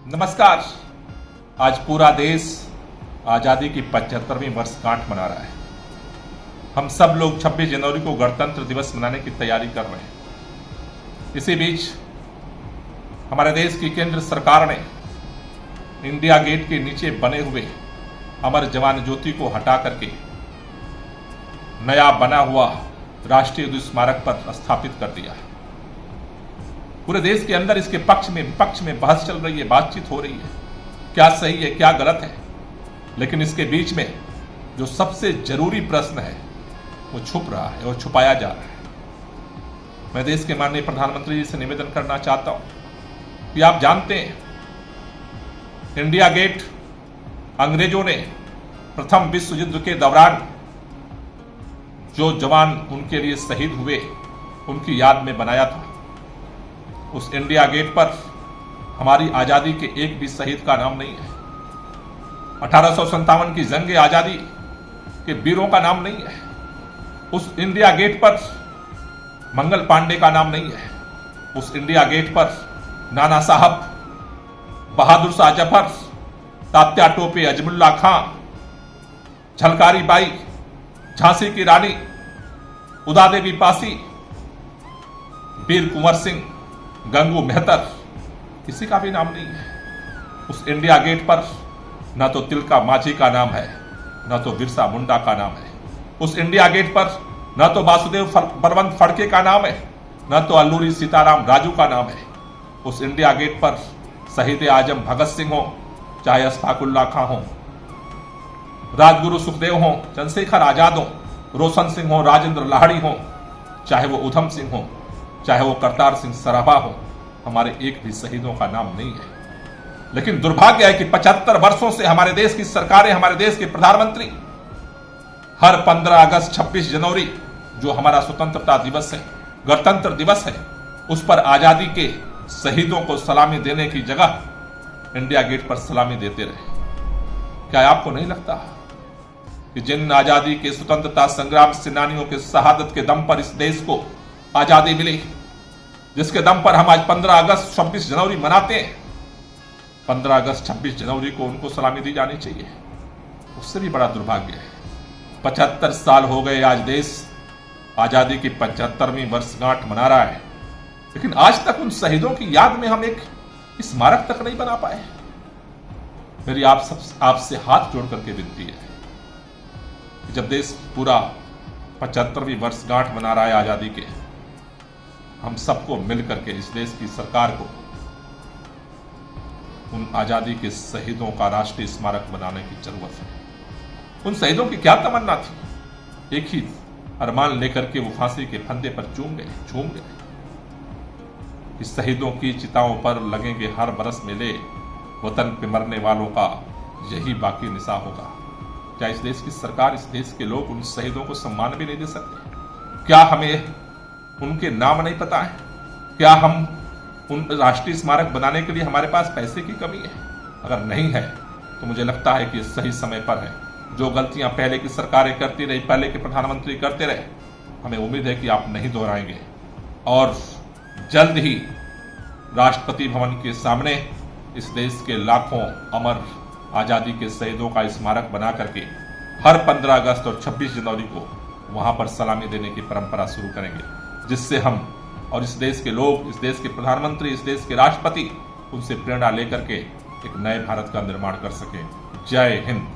नमस्कार। आज पूरा देश आजादी की 75वीं वर्षगांठ मना रहा है। हम सब लोग 26 जनवरी को गणतंत्र दिवस मनाने की तैयारी कर रहे हैं। इसी बीच हमारे देश की केंद्र सरकार ने इंडिया गेट के नीचे बने हुए अमर जवान ज्योति को हटा करके नया बना हुआ राष्ट्रीय युद्ध स्मारक पर स्थापित कर दिया है। पूरे देश के अंदर इसके पक्ष में विपक्ष में बहस चल रही है, बातचीत हो रही है, क्या सही है क्या गलत है। लेकिन इसके बीच में जो सबसे जरूरी प्रश्न है वो छुप रहा है और छुपाया जा रहा है। मैं देश के माननीय प्रधानमंत्री जी से निवेदन करना चाहता हूं कि आप जानते हैं, इंडिया गेट अंग्रेजों ने प्रथम विश्व युद्ध के दौरान जो जवान उनके लिए शहीद हुए उनकी याद में बनाया था। उस इंडिया गेट पर हमारी आजादी के एक भी शहीद का नाम नहीं है। 1857 की जंग आजादी के वीरों का नाम नहीं है। उस इंडिया गेट पर मंगल पांडे का नाम नहीं है। उस इंडिया गेट पर नाना साहब, बहादुर शाह जफर, तात्या टोपे, अजमुल्ला खां, झलकारी बाई, झांसी की रानी, उदा देवी पासी, वीर कुंवर सिंह, गंगू मेहतर, किसी का भी नाम नहीं है। उस इंडिया गेट पर न तो तिलका माझी का नाम है, न तो बिरसा मुंडा का नाम है। उस इंडिया गेट पर न तो वासुदेव बलवंत फड़के का नाम है, न तो अल्लूरी सीताराम राजू का नाम है। उस इंडिया गेट पर शहीद आजम भगत सिंह हो, चाहे अशफाकुल्ला खां हो, राजगुरु सुखदेव हो, चंद्रशेखर आजाद हो, रोशन सिंह हो, राजेंद्र लाहड़ी हो, चाहे वो उधम सिंह हो, चाहे वो करतार सिंह सराभा हो, हमारे एक भी शहीदों का नाम नहीं है। लेकिन दुर्भाग्य है कि 75 वर्षों से हमारे देश की सरकारें, हमारे देश के प्रधानमंत्री हर 15 अगस्त, 26 जनवरी जो हमारा स्वतंत्रता दिवस है, गणतंत्र दिवस है, उस पर आजादी के शहीदों को सलामी देने की जगह इंडिया गेट पर सलामी देते रहे। क्या आपको नहीं लगता कि जिन आजादी के स्वतंत्रता संग्राम सेनानियों के शहादत के दम पर इस देश को आजादी मिली, जिसके दम पर हम आज 15 अगस्त 26 जनवरी मनाते हैं, 15 अगस्त 26 जनवरी को उनको सलामी दी जानी चाहिए। उससे भी बड़ा दुर्भाग्य है 75 साल हो गए, आज देश आजादी की 75वीं वर्षगांठ मना रहा है, लेकिन आज तक उन शहीदों की याद में हम एक स्मारक तक नहीं बना पाए। मेरी आपसे हाथ जोड़ करके विनती है कि जब देश पूरा 75वीं वर्षगांठ मना रहा है आजादी के, हम सबको मिलकर के इस देश की सरकार को उन आजादी के शहीदों का राष्ट्रीय स्मारक बनाने की जरूरत है। उन शहीदों की क्या तमन्ना थी, एक ही अरमान लेकर के वो फांसी के फंदे पर झूम गए। इस शहीदों की चिताओं पर लगेंगे हर बरस मेले, वतन पे मरने वालों का यही बाकी निशा होगा। क्या इस देश की सरकार, इस देश के लोग उन शहीदों को सम्मान भी नहीं दे सकते? क्या हमें उनके नाम नहीं पता है? क्या हम उन राष्ट्रीय स्मारक बनाने के लिए हमारे पास पैसे की कमी है? अगर नहीं है तो मुझे लगता है कि सही समय पर है। जो गलतियां पहले की सरकारें करती रही, पहले के प्रधानमंत्री करते रहे, हमें उम्मीद है कि आप नहीं दोहराएंगे और जल्द ही राष्ट्रपति भवन के सामने इस देश के लाखों अमर आजादी के शहीदों का स्मारक बना करके हर 15 अगस्त और 26 जनवरी को वहां पर सलामी देने की परंपरा शुरू करेंगे, जिससे हम और इस देश के लोग, इस देश के प्रधानमंत्री, इस देश के राष्ट्रपति उनसे प्रेरणा लेकर के एक नए भारत का निर्माण कर सकें। जय हिंद।